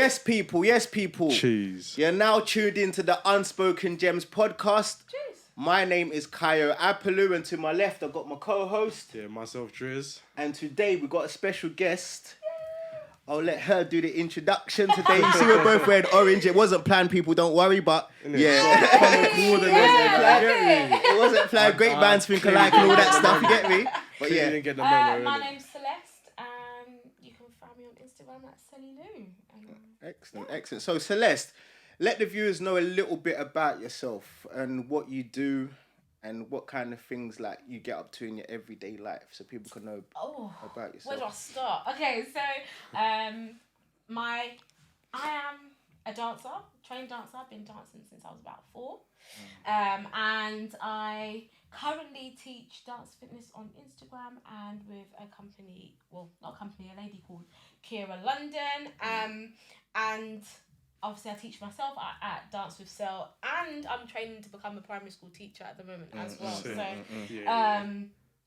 Yes, people. Yes, people. Cheese. You're now tuned into the Unspoken Gems podcast. Cheers. My name is Kio Apaloo, and to my left, I've got my co-host. Yeah, myself, Drizz. And today, we've got a special guest. I'll let her do the introduction today. You see, we're both wearing orange. It wasn't planned, people. Don't worry, but yeah. It wasn't planned. Great bands think alike and all that stuff. You get me? But yeah. Didn't get the memo, my innit? name's Celeste, and you can find me on Instagram at Celeste Louise. Excellent. So, Celeste, let the viewers know a little bit about yourself and what you do and what kind of things like you get up to in your everyday life, so people can know about yourself. Where do I start? Okay, so I am a dancer, trained dancer. I've been dancing since I was about 4. And I currently teach dance fitness on Instagram and with a company, well, not a company, a lady called Kio London. And obviously I teach myself at Dance with Cel, and I'm training to become a primary school teacher at the moment as well. So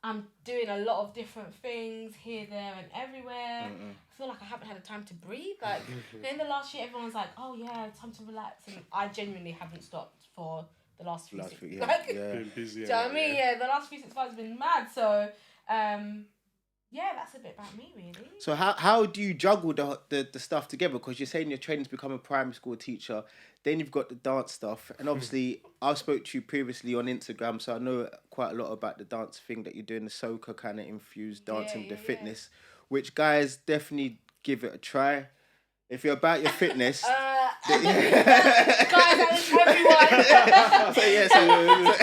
I'm doing a lot of different things here, there and everywhere. I feel like I haven't had the time to breathe. Like in the last year, everyone's like, oh yeah, time to relax. And I genuinely haven't stopped for the last few six. Been busy. Do you know what I mean? Yeah, the last few 6 months has been mad. So yeah, that's a bit about me, really. So how do you juggle the stuff together? Because you're saying you're training to become a primary school teacher, then you've got the dance stuff, and obviously I spoke to you previously on Instagram, so I know quite a lot about the dance thing that you're doing, the soca kind of infused dancing with the fitness, which guys definitely give it a try. If you're about your fitness, guys, that is everyone.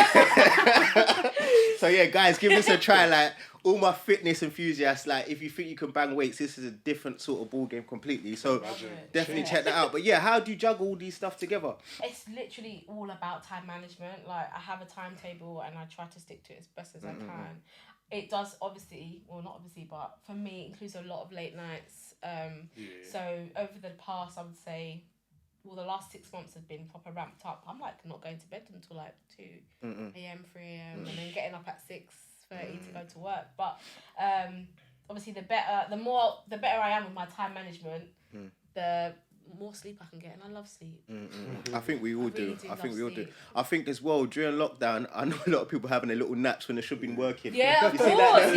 So yeah, guys, give this a try. Like all my fitness enthusiasts, like if you think you can bang weights, this is a different sort of ball game completely. So definitely check that out. But yeah, how do you juggle all these stuff together? It's literally all about time management. Like I have a timetable and I try to stick to it as best as I can. It does obviously, well not obviously, but for me it includes a lot of late nights. So over the past, I would say, well, the last 6 months have been proper ramped up. I'm like not going to bed until like 2 a.m, 3 a.m, and then getting up at 6:30 to go to work. But obviously, the better I am with my time management, the more sleep I can get, and I love sleep. I think we all do. I think we all do. I think as well during lockdown, I know a lot of people having their little naps when they should have been working. Yeah, of course. I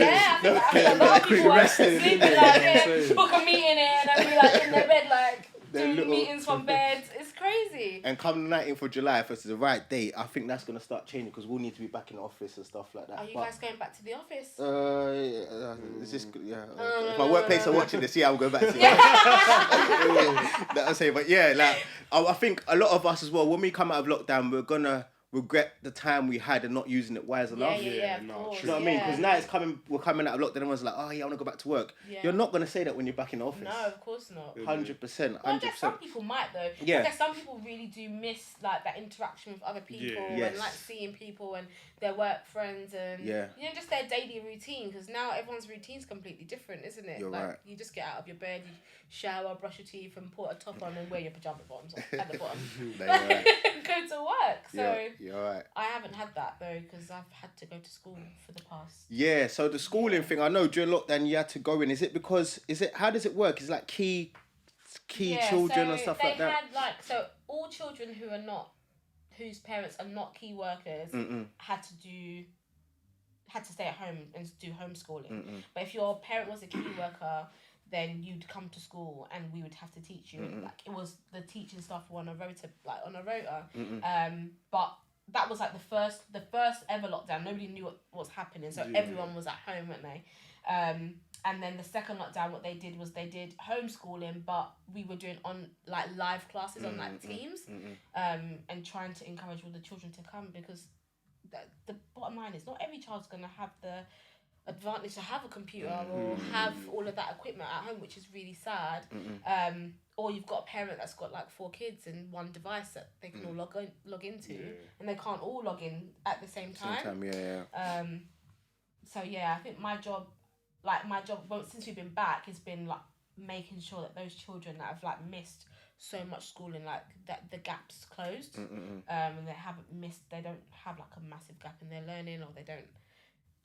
think a lot of people are sleeping like book a meeting and then be like in their bed like doing meetings from bed. It's crazy. And come the 19th of July, if it's the right date, I think that's going to start changing because we'll need to be back in the office and stuff like that. Are you guys going back to the office? Is this if my workplace are watching this, I'm going back to the office. That I say, but yeah, like I think a lot of us as well, when we come out of lockdown, we're gonna regret the time we had and not using it wise enough. Yeah, of course. You know what I mean? Because now we're coming out of lockdown, everyone's like, oh yeah, I want to go back to work. Yeah. You're not going to say that when you're back in the office. No, of course not. 100%. Well, I guess some people might though. Yeah. I guess some people really do miss like that interaction with other people and like seeing people and their work friends and just their daily routine, because now everyone's routine's completely different, isn't it? You're right. You just get out of your bed, you shower, brush your teeth and put a top on and wear your pajama bottoms at the bottom. Go to work. So you're right. I haven't had that though because I've had to go to school for the past. Yeah, so the schooling thing, I know during lockdown you had to go in. How does it work? Is it like key children and stuff like that? So all children whose parents are not key workers had to stay at home and do homeschooling. But if your parent was a key worker, then you'd come to school and we would have to teach you. Like it was the teaching stuff on a rota. But that was like the first ever lockdown. Nobody knew what was happening, so everyone was at home, weren't they? And then the second lockdown, what they did was they did homeschooling, but we were doing on like live classes on like Teams, and trying to encourage all the children to come, because the bottom line is not every child's gonna have the advantage to have a computer or have all of that equipment at home, which is really sad. Or you've got a parent that's got like 4 kids and one device that they can all log into, and they can't all log in at the same time. So yeah, I think my job, since we've been back, has been like making sure that those children that have like missed so much schooling, like that the gaps closed, and they don't have like a massive gap in their learning, or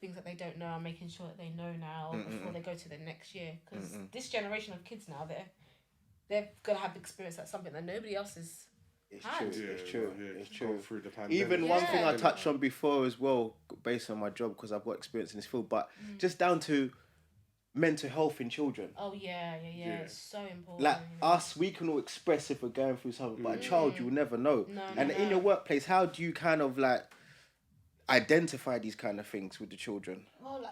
things that they don't know, I'm making sure that they know now before they go to the next year. Because this generation of kids now, they're gonna have experience at something that nobody else is. It's true. It's true. It's true. Go through the pandemic. Even one thing I touched on before as well, based on my job, because I've got experience in this field, but just down to mental health in children. Oh yeah. It's so important. Like us, we can all express if we're going through something, but a child, you will never know. And in your workplace, how do you kind of like identify these kind of things with the children? Well,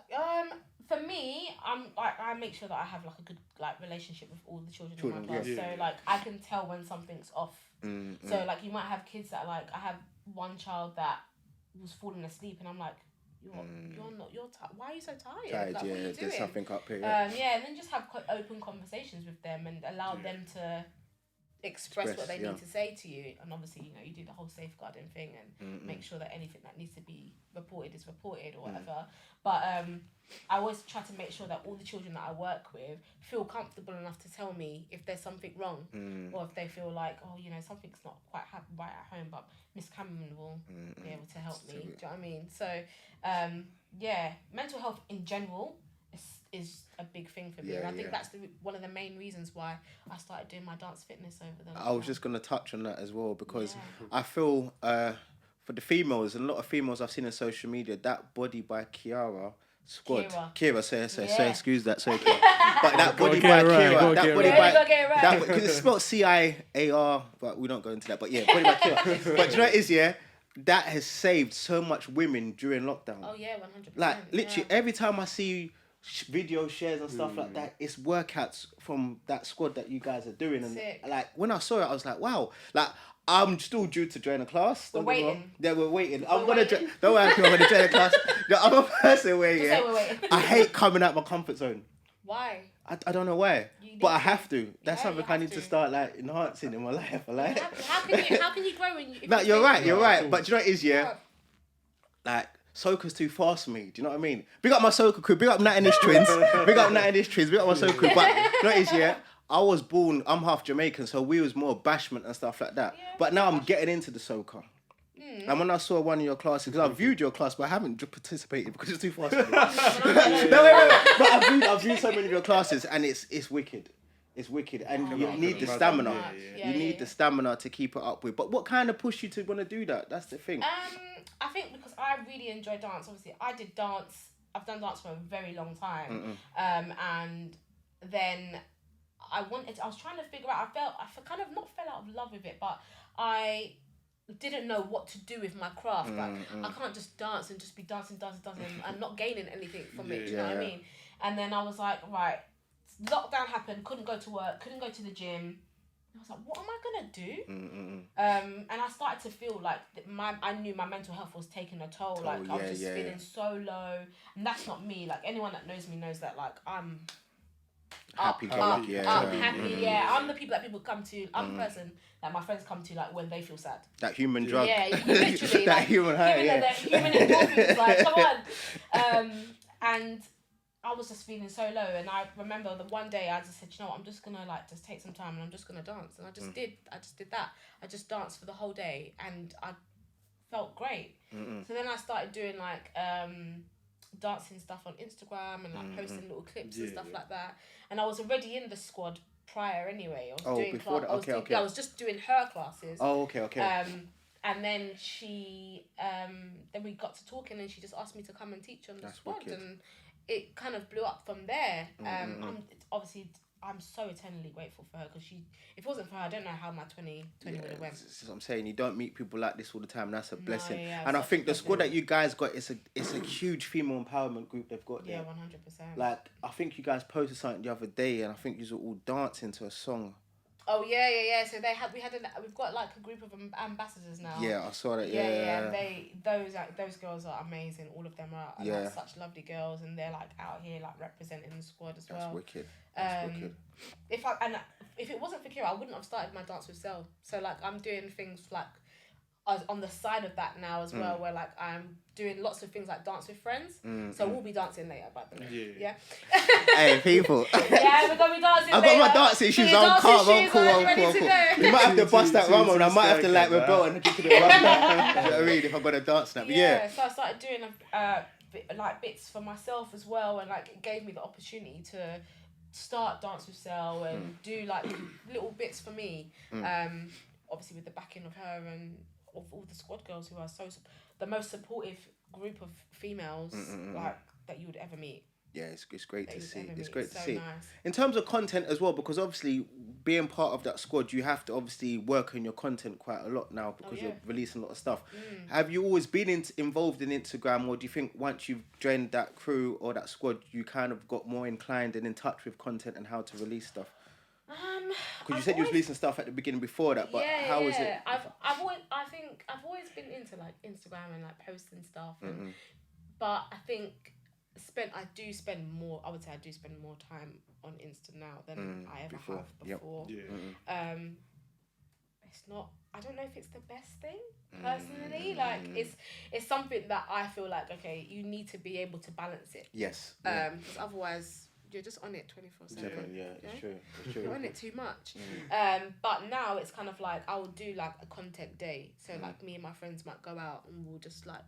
for me, I make sure that I have like a good like relationship with all the children in my class. So like I can tell when something's off. So like you might have kids that like I have one child that was falling asleep and I'm like, you're tired. Why are you so tired? Like, what are you doing? There's something up here. And then just have open conversations with them and allow them to express what they need to say to you. And obviously, you do the whole safeguarding thing and make sure that anything that needs to be reported is reported or whatever. But I always try to make sure that all the children that I work with feel comfortable enough to tell me if there's something wrong or if they feel like, something's not quite right at home, but Miss Cameron will be able to help me. Do you know what I mean? So, mental health in general is a big thing for me. And I think that's one of the main reasons why I started doing my dance fitness over the I was just going to touch on that as well, because I feel for the females, and a lot of females I've seen on social media, that Body by Kira squad. Kira, so excuse that, sorry. But that Body by Kira, that Body by, because it's spelled CIAR, but we don't go into that, but Body by Kira. But do you know what it is, that has saved so much women during lockdown. Oh yeah, 100%. Like literally every time I see video shares and stuff like that, it's workouts from that squad that you guys are doing. And like when I saw it, I was like, wow. Like I'm still due to join a class. We're waiting. Yeah, we're waiting. I'm gonna don't worry, I'm gonna join a class. No, I'm a person where I hate coming out my comfort zone. Why? I don't know why, but I have to. That's something I need to start like enhancing in my life. Like, how can you grow when you? No, you're right. But do you know what it is? Like. Soca's too fast for me. Do you know what I mean? Big up my Soca crew. Big up Nat and his twins. Big up Nat and his twins. Big up my Soca crew. But you know what it is, I was born, I'm half Jamaican, so we was more bashment and stuff like that. But now I'm getting into the Soca. And when I saw one of your classes, because I viewed your class, but I haven't participated because it's too fast for me. No, wait. But I've viewed so many of your classes and it's wicked. It's wicked. And you need the stamina. You need the stamina to keep it up with. But what kind of pushed you to want to do that? That's the thing. I think because I really enjoy dance. Obviously, I've done dance for a very long time. And then I was trying to figure out, I kind of not fell out of love with it, but I didn't know what to do with my craft. Like, I can't just dance and just be dancing and not gaining anything from it. Do you know what I mean? And then I was like, right, lockdown happened, couldn't go to work, couldn't go to the gym. I was like, what am I gonna do? And I started to feel like I knew my mental health was taking a toll. I was just feeling so low, and that's not me. Like anyone that knows me knows that. Like I'm happy. I'm the people that people come to. I'm the person that my friends come to, like when they feel sad. That human drug. Yeah, literally. That like, human high. The human endorphins. Like, come on. And I was just feeling so low, and I remember that one day I just said, you know what, I'm just gonna like just take some time and I'm just gonna dance, and I just did that. I just danced for the whole day and I felt great. So then I started doing like dancing stuff on Instagram and like posting little clips and stuff like that. And I was already in the squad prior anyway. I was just doing her classes. Oh, okay. And then then we got to talking, and she just asked me to come and teach on the squad, and it kind of blew up from there. I'm so eternally grateful for her, because if it wasn't for her, I don't know how my 2020 would have went. That's what I'm saying. You don't meet people like this all the time. That's a blessing. And I think the squad that you guys got, it's a huge female empowerment group they've got there. 100%. Like, I think you guys posted something the other day, and I think you were all dancing to a song. Oh yeah. So we've got like a group of ambassadors now. Yeah, I saw that. Yeah. Those girls are amazing. All of them are like, such lovely girls, and they're like out here like representing the squad as well. That's wicked. Wicked. If it wasn't for Kira, I wouldn't have started my dance with Cel. So like I'm doing things like on the side of that now as well, where like I'm doing lots of things like dance with friends. So we'll be dancing later, by the way. Yeah. Hey, people. Yeah, we're gonna be dancing. I've got my dancing shoes on. Cool. We might have to bust that rum on. I might have to like rebel and give it a rum. You know what I mean? If I'm gonna dance now. Yeah. So I started doing like bits for myself as well, and like it gave me the opportunity to start Dance with Cel and do like little bits for me. Obviously with the backing of her and of all the squad girls who are the most supportive group of females like that you would ever meet. Yeah, it's great to see. It's So great to see. nice. In terms of content as well, because obviously being part of that squad, you have to obviously work on your content quite a lot now because you're releasing a lot of stuff. Have you always been involved in Instagram, or do you think once you've joined that crew or that squad, you kind of got more inclined and in touch with content and how to release stuff? Because you said you was releasing stuff at the beginning before that, but how was it? I've always been into like Instagram and like posting stuff, but I think I do spend more time on Insta now than I ever have before. Yep. Yeah. It's not. I don't know if it's the best thing personally. Like it's something that I feel like okay, you need to be able to balance it. Yes. Because otherwise you're just on it 24/7. Yeah, it's true. It's true. You're on it too much. But now it's kind of like I will do like a content day. So like me and my friends might go out and we'll just like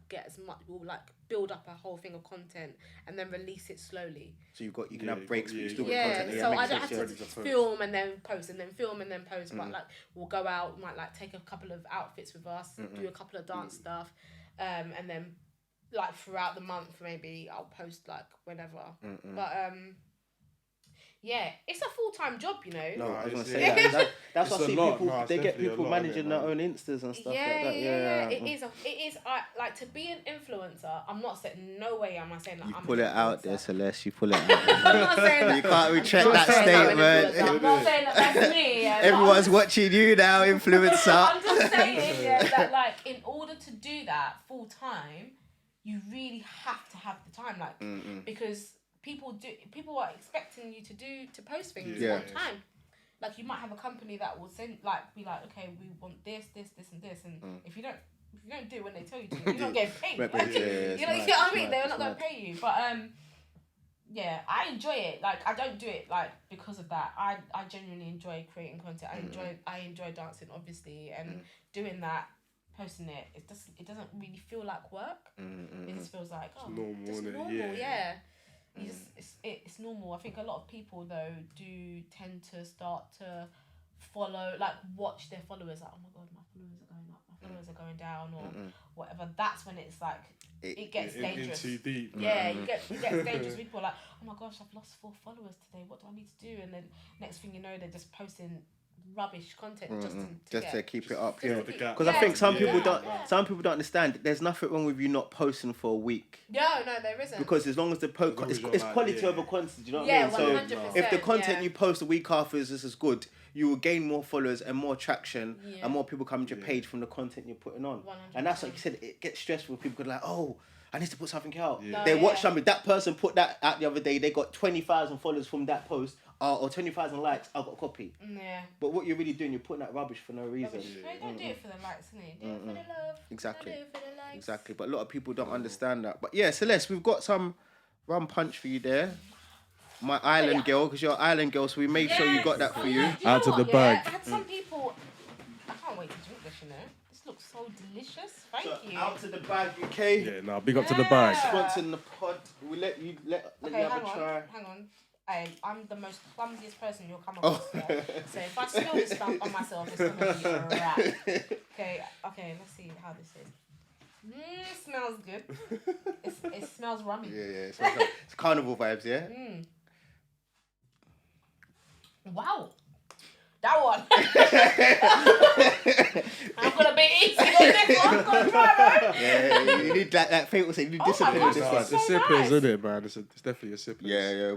we'll like build up a whole thing of content and then release it slowly. So you can have breaks but you still yeah, got content. so I don't have to film and then post and then film and then post. But like we'll go out, might like take a couple of outfits with us, do a couple of dance stuff, and then like throughout the month maybe I'll post like whenever. But yeah, it's a full-time job, you know. No, I was gonna say that's what I see people. They get people managing their own Instas and stuff like that. Yeah. It is. Like to be an influencer. I'm not saying no way. Am I saying that? You I'm pull it out there, Celeste. You pull it out. I'm not saying that. You can't retract that statement. I'm not saying that that's me. Yeah, Everyone's watching you now, influencer. I'm just saying that like in order to do that full time, you really have to have the time, like because. People are expecting you to post things on time. Like you might have a company that will be like, okay, we want this, and this, and if you don't do it when they tell you to, you're not getting paid. You know what I mean? They're not going to pay you. But yeah, I enjoy it. Like I don't do it like because of that. I genuinely enjoy creating content. I enjoy dancing, obviously, and doing that. Posting it, it doesn't really feel like work. It just feels like normal, yeah. It's normal. I think a lot of people though do tend to start to follow, like watch their followers. Like, oh my god, my followers are going up, my followers are going down, or whatever. That's when it's like it gets dangerous. In too deep. Yeah, it gets dangerous. People are like, oh my gosh, I've lost 4 followers today. What do I need to do? And then next thing you know, they're just posting rubbish content just to keep it up. Because I think some people don't understand. There's nothing wrong with you not posting for a week. No, there isn't. Because as long as the post, it's quality over quantity. Do you know what I mean? 100%, So if the content you post a week after is just as good, you will gain more followers and more traction and more people come to your page from the content you're putting on. 100%. And that's like you said, it gets stressful. People go like, oh, I need to put something out. They watch something. That person put that out the other day. They got 20,000 followers from that post. Or 20,000 likes, I've got a copy. Yeah. But what you're really doing, you're putting that rubbish for no reason. Don't do it for the likes, innit? Do it for the love. Exactly. Don't do it for the likes. Exactly. But a lot of people don't understand that. But yeah, Celeste, we've got some rum punch for you there. My island girl, because you're an island girl, so we made sure you got that for you. Out of the bag. I had some people... I can't wait to drink this, you know. This looks so delicious. Thank you. Out to the bag, UK. Yeah, no, big up to the bag. Sponsoring the pod. We let you have a try. Hang on. I'm the most clumsiest person you'll come across. Yeah? So if I spill this stuff on myself, it's gonna be a wrap. Okay, let's see how this is. It smells good. It smells rummy. Yeah. It's carnival vibes, yeah? Wow. That one. I'm gonna be easy on this one. I'm gonna try, right? Yeah, you need that fatal say. You need discipline with this one. It's a sippers, isn't it, man? It's definitely a sippers. Yeah.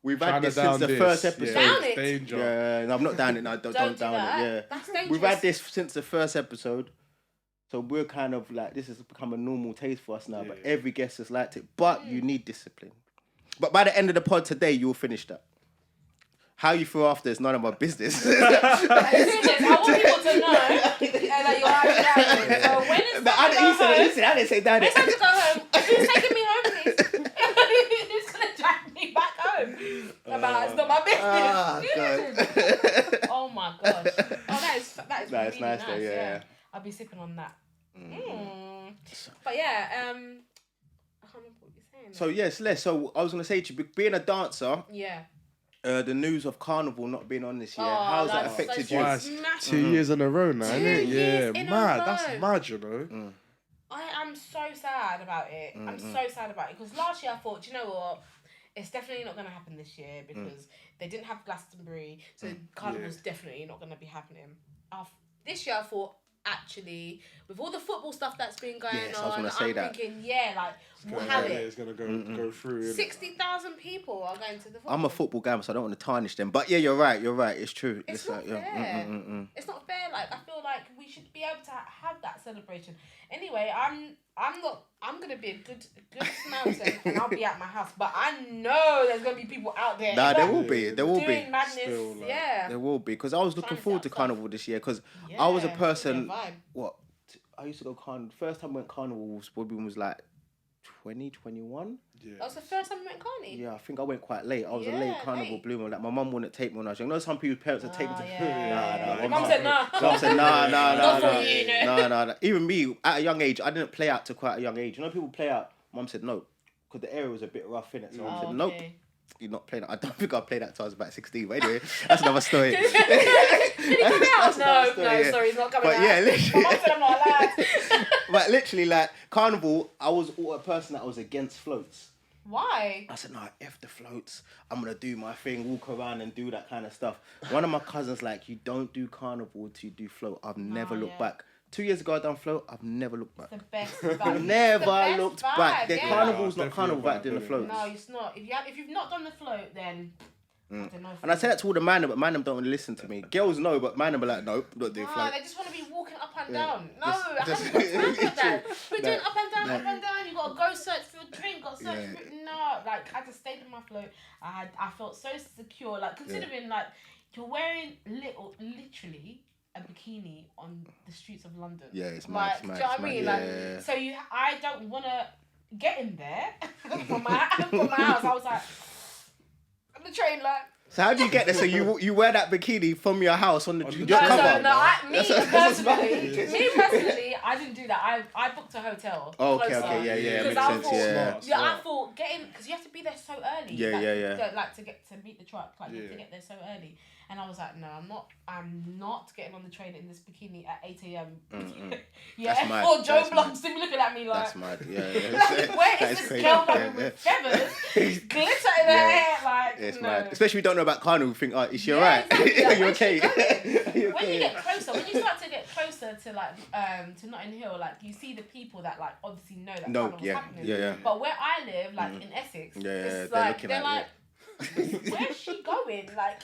We've had this since the first episode. Down it. Danger. Yeah, no, I'm not down it. No, don't down it. Yeah, that's dangerous. We've had this since the first episode, so we're kind of like this has become a normal taste for us now. But every guest has liked it. But you need discipline. But by the end of the pod today, you'll finish that. How you feel after is none of my business. I want people to know that you're having that. So when it's time to go home... Listen, I didn't say that. It's time to go home. Who's taking me home, please? Who's going to drag me back home? It's not my business. Oh, my gosh. Oh, that is really nice. Though, yeah. I'll be sipping on that. But yeah, I can't remember what you're saying. So, yes, Les, so I was going to say to you, being a dancer... Yeah. The news of Carnival not being on this year. Oh, How's that that's affected so you? Twice. smash- 2 years in a row now, 2 isn't it? years Yeah, in a mad. row. That's mad, you know. I am so sad about it. I'm so sad about it because last year I thought, do you know what? It's definitely not going to happen this year because they didn't have Glastonbury, so Carnival's definitely not going to be happening. This year I thought, actually, with all the football stuff that's been going Yes, I on, was gonna say I'm that. thinking, we'll have it. It's gonna go through. 60,000 people are going to the football. I'm a football gamer, so I don't want to tarnish them. But yeah, you're right. It's true. It's not fair. It's not fair. Like, I feel like we should be able to have that celebration. Anyway, I'm gonna be a good Samaritan and I'll be at my house. But I know there's gonna be people out there. Nah, there will be. There will doing be. madness. Still, like, There will be, because I was looking Trying to forward set to up Carnival this year, because Yeah, I was a it's person. gonna be a vibe. What? I used to go Carnival. First time I went Carnival was like 2021. Yeah. That was the first time we went Carney. Yeah, I think I went quite late. I was a Yeah, late Carnival late. bloomer. Like, my mum wouldn't take me when I was young. You know, some people's parents would take me to. Yeah. Nah. Mum said nah. Mum said nah. Not for you, no. Nah. Even me, at a young age, I didn't play out to quite a young age. You know, people play out. Mum said no, because the area was a bit rough in it. So Mum said nope. You're not playing that. I don't think I played that till I was about 16. But anyway, that's another story. No, sorry, it's not coming But out. yeah, literally. My mum said I'm not allowed. But literally, like, Carnival, I was a person that was against floats. Why? I said, no, F the floats. I'm going to do my thing, walk around and do that kind of stuff. One of my cousins, like, you don't do Carnival till you do float. I've never looked back. 2 years ago, I done float. I've never looked back. The best vibe. Never looked back. The yeah. Carnival's No, not Carnival back definitely doing the floats. No, it's not. If you've not done the float, then I don't know. And I say that to all the man, but man them don't want to listen to me. Girls know, but man them are like, nope, not doing float. They just want to be walking up and down. No, Just- I haven't got time for that. We're No. doing up and down. You got to go search for a drink, got to search Yeah. for... No, like, I just stayed in my float. I felt so secure. Like, considering, like, you're wearing literally a bikini on the streets of London. Yeah, it's like, mad. do you know what I mean? Like, Yeah. so I don't want to get in there from my house. I was like, on the train, like... So how do you get there? So you wear that bikini from your house on the No, your No, cover? me personally, I didn't do that. I booked a hotel. Oh, closer. yeah, Because makes I sense. thought, Yeah. yeah, I thought because you have to be there so early. Yeah. To get to meet the truck, like you have to get there so early. And I was like, no, I'm not getting on the train in this bikini at 8 a.m. Yeah, That's mad. or Joe That's Bloggs to be looking at me like, That's mad. Yeah. like, where That is this crazy. girl coming with feathers, glitter in her hair? Like, It's no. mad. Especially if you don't know about Carnival, you think, oh, is she Yeah, alright? exactly. Are you Like, okay? where's she Are you When you okay? get closer, when you start to get closer to like to Notting Hill, like you see the people that like obviously know that Carnival's happening. Yeah. But where I live, like in Essex, it's they're like looking they're at like, where's she going? Like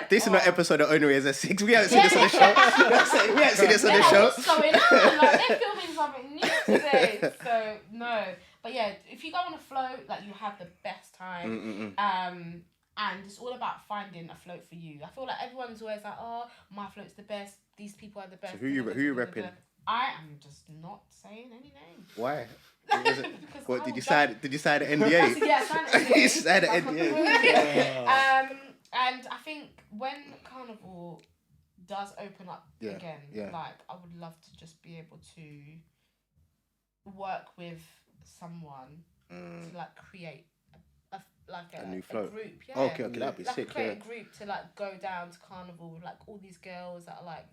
This is not oh. episode of Only as a Six. We haven't seen this on the show. We haven't seen this on the Yeah, show. what's going on? Like they're filming something new today. So no, but yeah, if you go on a float, like you have the best time. And it's all about finding a float for you. I feel like everyone's always like, oh, my float's the best. These people are the best. So who you repping? I am just not saying any names. Why? Because What I did will you sign? Did you sign an NDA? Yeah, I signed an NDA. You signed an NDA. And I think when Carnival does open up again, yeah. like I would love to just be able to work with someone to like create a new float. group. Yeah. Okay, that'd be like sick. create Yeah. a group to like go down to Carnival with like all these girls that are like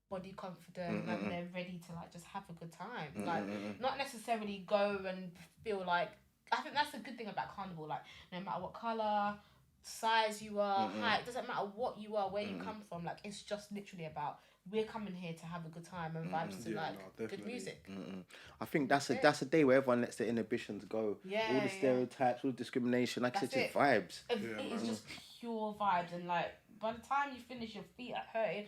body confident and they're ready to like just have a good time. Like not necessarily go and feel like, I think that's the good thing about Carnival, like no matter what colour, size you are, height, doesn't matter what you are, where you come from, like it's just literally about we're coming here to have a good time and vibes to good music. I think that's a day where everyone lets their inhibitions go. Yeah, all the stereotypes, all the discrimination, like That's it's just it. vibes. It is just pure vibes, and like by the time you finish, your feet are hurting.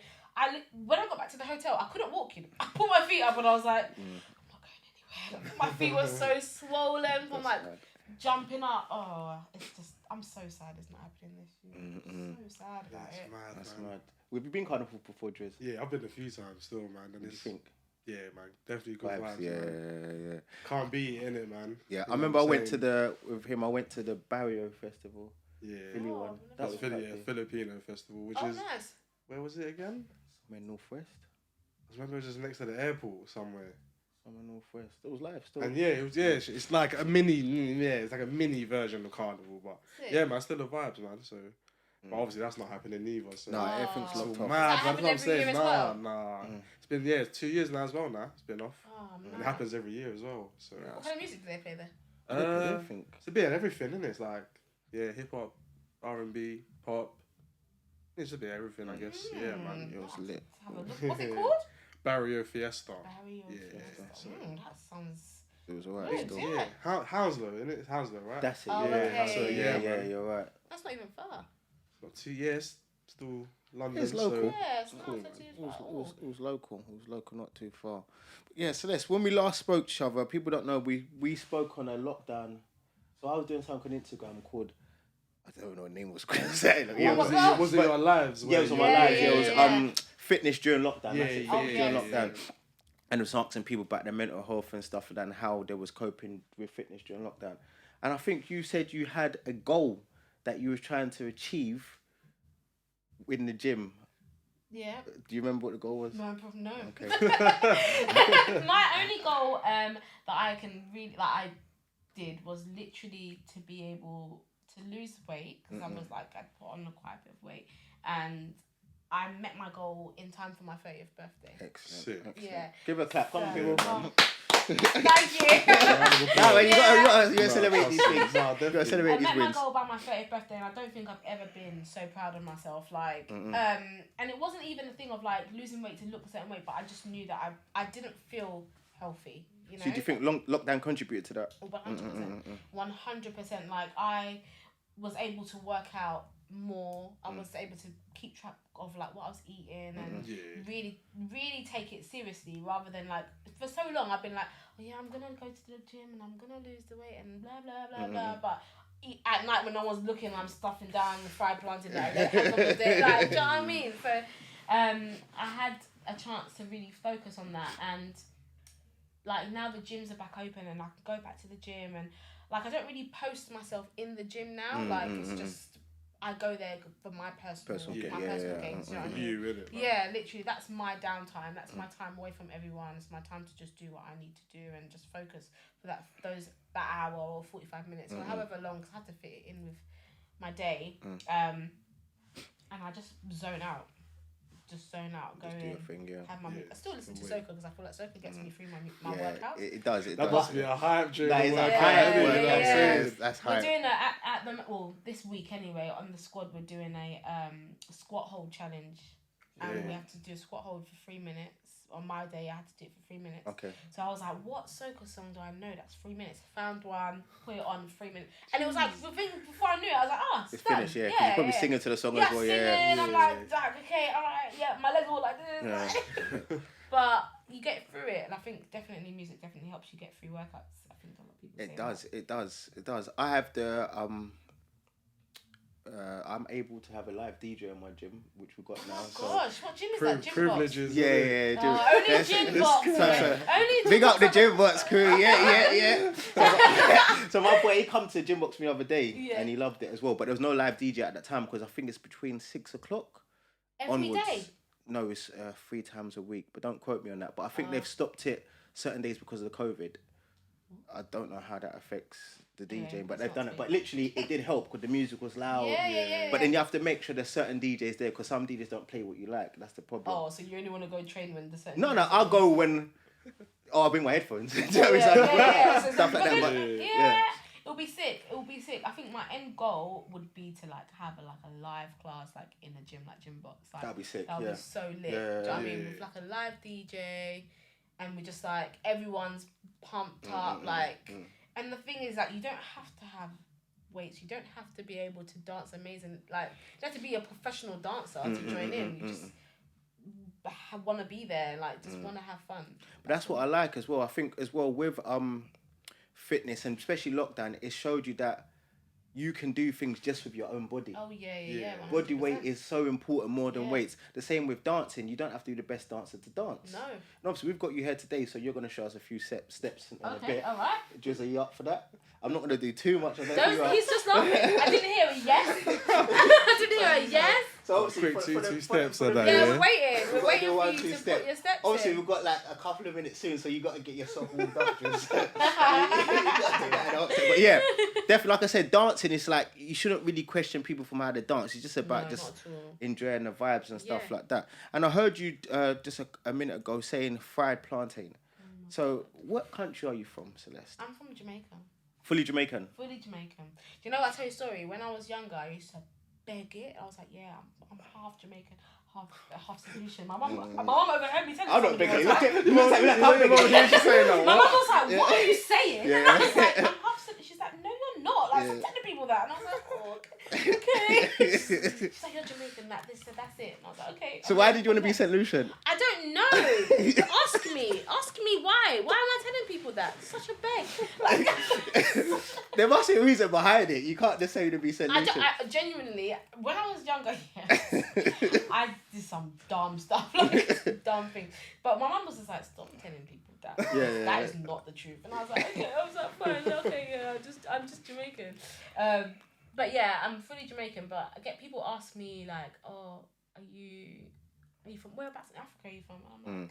When I got back to the hotel, I couldn't walk. I put my feet up and I was like, I'm not going anywhere. My feet were so swollen from like jumping up. Oh, it's just, I'm so sad it's not happening this year. I'm so sad about it. That's mad. Have you been Carnival before, Drizz? Yeah, I've been a few times still, man. And What do you think? Yeah, man, definitely good vibes. Yeah. Man. Can't beat it, innit, man? Yeah, You I know remember I what I'm went saying? with him. I went to the Barrio Festival. Yeah, Philly one. That was quite good. Filipino festival, which is Nice. where was it again? Somewhere northwest. I remember it was just next to the airport somewhere. Summer Northwest. It was live still. And it's like a mini version of Carnival, but Sick. yeah, man, still the vibes, man. So, but obviously that's not happening either. So, No, everything's locked off. mad. Does that That's happen what I'm every year saying. as Nah, well? nah. It's been 2 years now as well. Now it's been off. Oh, And man. it happens every year as well. So, What kind of music do they play there? Everything. it's a bit of everything, isn't it? It's like hip hop, R&B, pop. It's a bit of everything, I guess. Yeah, man. It was lit. Have a look. What's it called? Barrio Fiesta. Barrio Fiesta. So, That sounds... It was alright Good, still. yeah. Hounslow, innit? It's Hounslow, right? That's it. Oh, Yeah, okay. So, yeah, man. you're right. That's not even far. Got 2 years, still London. It's local. So, Yeah, it's not Cool. so too It was, far. it, was, it was local. It was local, not too far. But yeah, Celeste, when we last spoke to each other, people don't know, we spoke on a lockdown. So I was doing something on Instagram called, I don't know what the name was. was it your lives? Yeah, it was on my Yeah, live. yeah, It was yeah. Fitness during lockdown. Yeah, That's it, yeah, fitness during yeah, lockdown. And it was asking people about their mental health and stuff and how they was coping with fitness during lockdown. And I think you said you had a goal that you were trying to achieve in the gym. Yeah. Do you remember what the goal was? No. Okay. My only goal that I can really I did was literally to be able to lose weight because I was like I'd put on quite a bit of weight and I met my goal in time for my 30th birthday. Excellent. Sick. Excellent. Yeah. Give her a clap. Come on, people. Thank you. No, man, you gotta celebrate these things. Nah, You gotta definitely. celebrate I these met my wins. goal by my 30th birthday and I don't think I've ever been so proud of myself. Like, and it wasn't even a thing of like losing weight to look a certain way, but I just knew that I didn't feel healthy. You know? So do you think lockdown contributed to that? 100%. Like I was able to work out more. I was able to keep track of like what I was eating and really, really take it seriously rather than like for so long I've been like, oh yeah, I'm gonna go to the gym and I'm gonna lose the weight and blah blah blah blah. But at night when no one's looking, I'm stuffing down the fried plantain like like, do you know what I mean? So I had a chance to really focus on that and like now the gyms are back open and I can go back to the gym and like I don't really post myself in the gym now. Like it's just I go there for my personal gain. Do you know what I mean? You, innit? Yeah, literally that's my downtime. That's my time away from everyone. It's my time to just do what I need to do and just focus for that hour or 45 minutes or however long because I have to fit it in with my day. And I just zone out. Go Just do in, your thing, yeah. have my. I still listen to soca because I feel like soca gets me through my workouts. It does. That must be a hype during That the is a workout. hype. Yeah. That's We're hype. doing this week anyway on the squad. We're doing a squat hold challenge, and we have to do a squat hold for 3 minutes. On my day, I had to do it for 3 minutes. Okay. So I was like, what soca song do I know that's 3 minutes? Found one, put it on 3 minutes, and it was like before I knew it, I was like, It's finished, yeah. 'Cause you're probably singing to the song as well, singing, I'm like, okay, all right, yeah. My legs were like this, like. But you get through it, and I think definitely music definitely helps you get through workouts. I think a lot of people say It does. I have the I'm able to have a live DJ in my gym, which we've got now. Gosh, what gym is that? Gym Privileges. Yeah. Only gym box. Only Big up the gym box crew, yeah. So my boy, he come to the gym box me the other day, and he loved it as well. But there was no live DJ at that time because I think it's between 6 o'clock every onwards. day. No, it's 3 times a week, but don't quote me on that. But I think they've stopped it certain days because of the COVID. I don't know how that affects the DJing, but they've done it. But literally, it did help because the music was loud. Yeah. But then you have to make sure there's certain DJs there because some DJs don't play what you like. That's the problem. Oh, so you only want to go and train when the certain... No, I'll go when... Oh, I'll bring my headphones. So Stuff like that. But, yeah. It'll be sick. I think my end goal would be to like have a live class like in a gym, like gym box. Like, that'd be sick. That would be so lit. Do you know what I mean? With like a live DJ, and we just like everyone's pumped up, And the thing is that you don't have to have weights. You don't have to be able to dance amazing. Like you don't have to be a professional dancer to join in. You just want to be there. Like just want to have fun. But that's what I like as well. I think as well with fitness and especially lockdown, it showed you that you can do things just with your own body. Oh yeah. 100%. Body weight is so important more than weights. The same with dancing. You don't have to be the best dancer to dance. No. And obviously we've got you here today, so you're going to show us a few steps in a bit. All right. Drizz, are you up for that? I'm not going to do too much of that. He's just laughing. I didn't hear a yes. I didn't hear a yes. So obviously, quick for two the, steps for and the, that, Yeah, yeah. we're waiting. We're waiting for One, you two to step. put your steps Obviously, in. we've got like a couple of minutes soon, so you got to get yourself warmed up, Drizz. You gotta do that, but yeah, definitely. Like I said, dancing is like you shouldn't really question people from how they dance. It's just about No, just not at all. enjoying the vibes and stuff Yeah. like that. And I heard you just a minute ago saying fried plantain. So, what country are you from, Celeste? I'm from Jamaica. Fully Jamaican. Fully Jamaican. Do you know what? I'll tell you a story. When I was younger, I used to beg it. I was like, yeah, I'm half Jamaican, half Solution. My mum overheard me telling I'm not somebody begging. once, Look like, at you. I'm begging. my mum was like, what are you saying? Yeah. And I was like, I'm half Solution. She's like, no, you're not. Like, stop telling people that. And I was like, oh, okay. She's like, you're Jamaican. Like, this, that's it. And I was like, okay. So why did you want to be St. Lucian? I don't know. Ask me why. Why am I telling people that? It's such a beg. Like, There must be a reason behind it. You can't just say to be St. Lucian. I genuinely, when I was younger, yes, I did some dumb stuff, like dumb things. But my mum was just like, stop telling people that. Yeah. That is not the truth. And I was like, okay, fine, okay, yeah, I'm just Jamaican. But yeah, I'm fully Jamaican. But I get people ask me like, oh, are you from whereabouts in Africa are you from? And I'm like,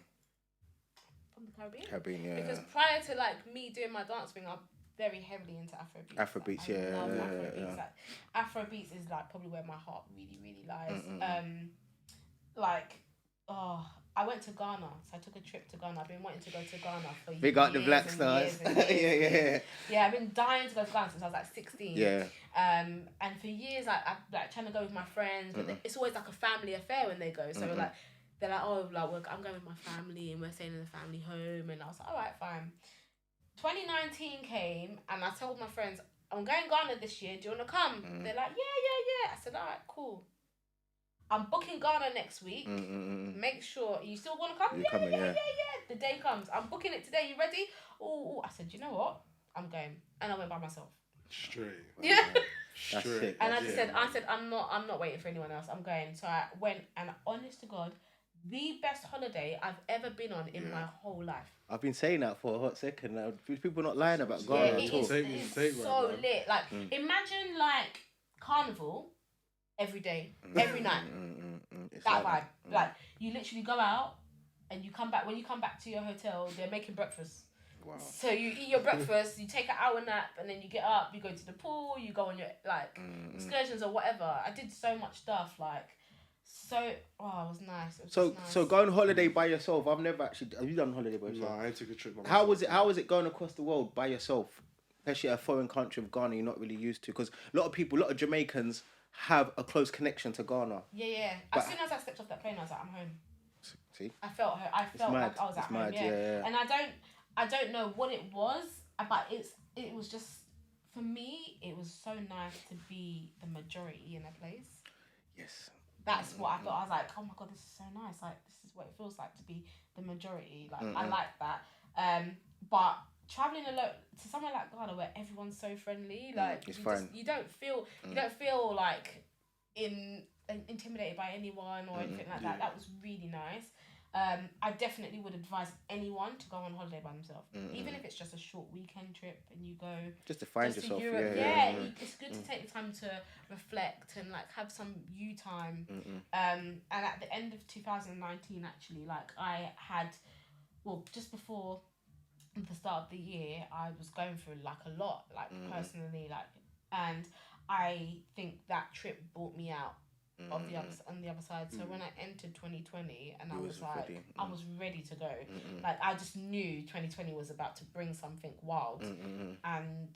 from the Caribbean. Caribbean, yeah. Because prior to like me doing my dance thing, I'm very heavily into Afrobeats. Afrobeats, I love yeah. Afrobeats. Like, Afrobeats is like probably where my heart really, really lies. I went to Ghana, so I took a trip to Ghana. I've been wanting to go to Ghana for years. Big up the Black and Stars. years and years. Yeah. Yeah, I've been dying to go to Ghana since I was like 16. Yeah. And for years, like, I'm like trying to go with my friends, but it's always like a family affair when they go. So like, they're like, oh, like I'm going with my family and we're staying in the family home. And I was like, all right, fine. 2019 came and I told my friends, I'm going Ghana this year. Do you want to come? They're like, yeah. I said, all right, cool. I'm booking Ghana next week. Make sure you still want to come. You're coming, yeah. The day comes. I'm booking it today. You ready? Oh, I said, you know what? I'm going, and I went by myself. Straight. Yeah. That's sick. And I said, I'm not waiting for anyone else. I'm going. So I went, and honest to God, the best holiday I've ever been on in my whole life. I've been saying that for a hot second now. People not lying about Ghana Yeah, at all. it's so lit. Like, imagine like carnival every day, every night. That vibe. Like, you literally go out and you come back. When you come back to your hotel, they're making breakfast. Wow. So you eat your breakfast, you take an hour nap, and then you get up, you go to the pool, you go on your like excursions or whatever. I did so much stuff, like it was nice. It was just nice. So going on holiday by yourself, I've never actually. Have you done holiday by yourself? No, I took a trip. How was it going across the world by yourself, especially a foreign country of Ghana you're not really used to? Because a lot of Jamaicans have a close connection to Ghana. Yeah. As soon as I stepped off that plane, I was like, I'm home. See, I felt like I was at home. Yeah. And I don't know what it was, but it was just, for me, it was so nice to be the majority in a place. Yes. That's what I thought. I was like, oh my God, this is so nice. Like, this is what it feels like to be the majority. Like, I like that. But traveling alone to somewhere like Ghana where everyone's so friendly, like you don't feel like intimidated by anyone or anything like that. That was really nice. I definitely would advise anyone to go on holiday by themselves, even if it's just a short weekend trip and you go just to find yourself. To Europe. Yeah, it's good to take the time to reflect and like have some you time. And at the end of 2019, actually, like I had, just before the start of the year, I was going through like a lot, like personally, like, and I think that trip brought me out on the other side. So when I entered 2020 and I was like, ready. I was ready to go. Like, I just knew 2020 was about to bring something wild, and